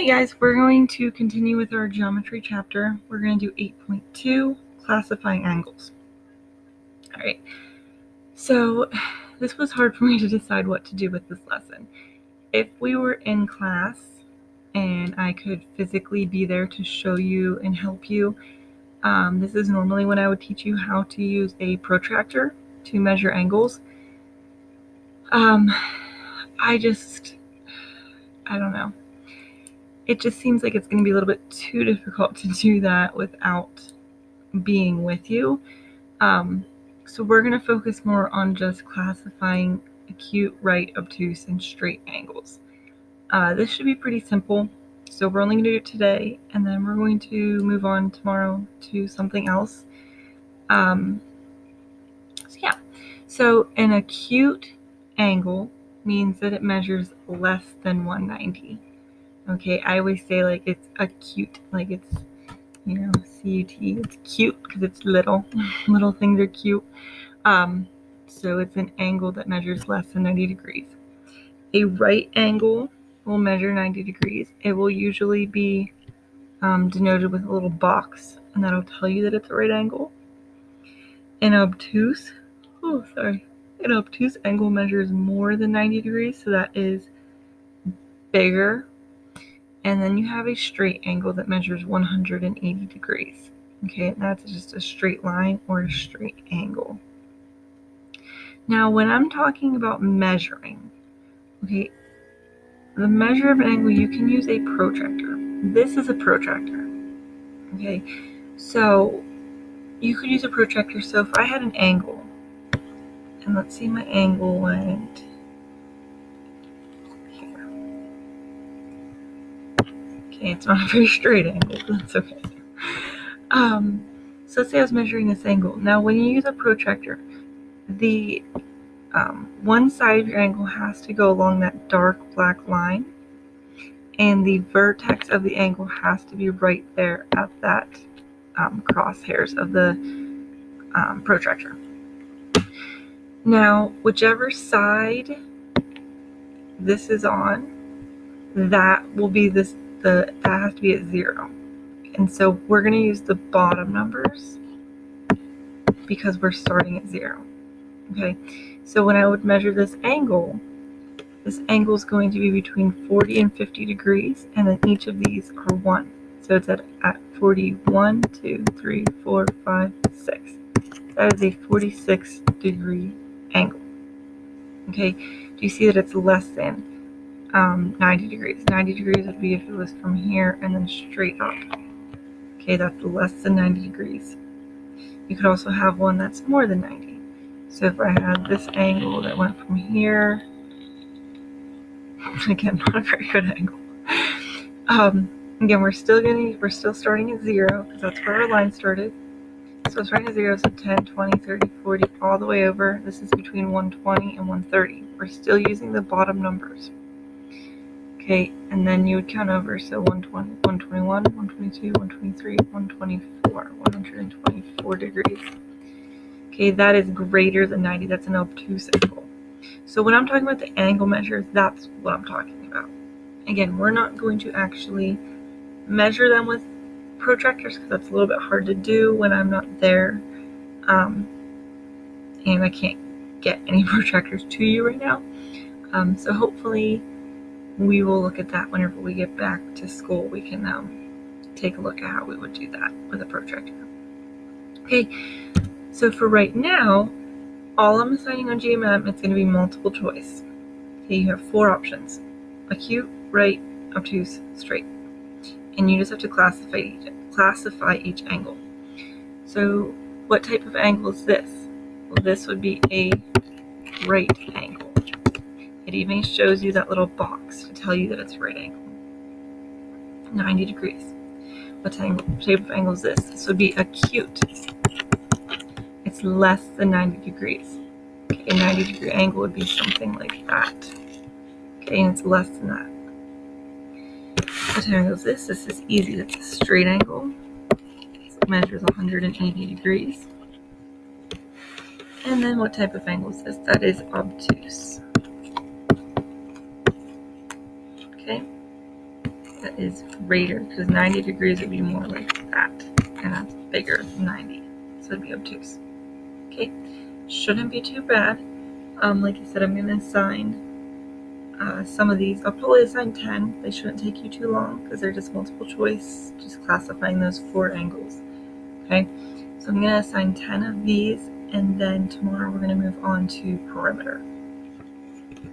Hey guys, we're going to continue with our geometry chapter. We're going to do 8.2, classifying angles. All right, so this was hard for me to decide what to do with this lesson. If we were in class and I could physically be there to show you and help you, this is normally when I would teach you how to use a protractor to measure angles. I don't know. It just seems like it's going to be a little bit too difficult to do that without being with you. So we're going to focus more on just classifying acute, right, obtuse, and straight angles. This should be pretty simple. So we're only going to do it today, and then we're going to move on tomorrow to something else. So an acute angle means that it measures less than 190. Okay, I always say like it's acute, like it's, C-U-T, it's cute because it's little. Little things are cute. So it's an angle that measures less than 90 degrees. A right angle will measure 90 degrees. It will usually be denoted with a little box, and that'll tell you that it's a right angle. An obtuse angle measures more than 90 degrees, so that is bigger. And then you have a straight angle that measures 180 degrees. Okay, and that's just a straight line or a straight angle. Now, when I'm talking about measuring, okay, the measure of an angle, you can use a protractor. This is a protractor. Okay, so you could use a protractor. So if I had an angle, and let's see, my angle went here. Okay, it's not a very straight angle, but that's okay. So let's say I was measuring this angle. Now, when you use a protractor, the one side of your angle has to go along that dark black line, and the vertex of the angle has to be right there at that crosshairs of the protractor. Now, whichever side this is on, that will be that has to be at 0. And so we're going to use the bottom numbers because we're starting at 0. Okay, so when I would measure this angle is going to be between 40 and 50 degrees, and then each of these are 1. So it's at 41, 2, 3, 4, 5, 6. That is a 46 degree angle. Okay, do you see that it's less than 90 degrees? 90 degrees would be if it was from here and then straight up. Okay, that's less than 90 degrees. You could also have one that's more than 90. So if I had this angle that went from here, again, not a very good angle. Again, we're still starting at 0 because that's where our line started. So starting at 0, so 10, 20, 30, 40, all the way over. This is between 120 and 130. We're still using the bottom numbers. Okay, and then you would count over, so 120, 121, 122, 123, 124, 124 degrees. Okay, that is greater than 90. That's an obtuse angle. So when I'm talking about the angle measures, that's what I'm talking about. Again, we're not going to actually measure them with protractors because that's a little bit hard to do when I'm not there, and I can't get any protractors to you right now. So hopefully we will look at that whenever we get back to school. We can take a look at how we would do that with a protractor. Okay, so for right now, all I'm assigning on GMM, it's going to be multiple choice. Okay, you have 4 options: acute, right, obtuse, straight. And you just have to classify each angle. So what type of angle is this? Well, this would be a right angle. It even shows you that little box to tell you that it's a right angle. 90 degrees. What type of angle is this? This would be acute. It's less than 90 degrees. Okay, a 90 degree angle would be something like that. Okay, and it's less than that. What type of angle is this? This is easy. That's a straight angle. It measures 180 degrees. And then what type of angle is this? That is obtuse. Okay. that is greater, because 90 degrees would be more like that, and that's bigger than 90, so it'd be obtuse. Okay, shouldn't be too bad. Like I said, I'm going to assign some of these. I'll probably assign 10. They shouldn't take you too long because they're just multiple choice, just classifying those 4 angles. Okay, so I'm going to assign 10 of these, and then tomorrow we're going to move on to perimeter.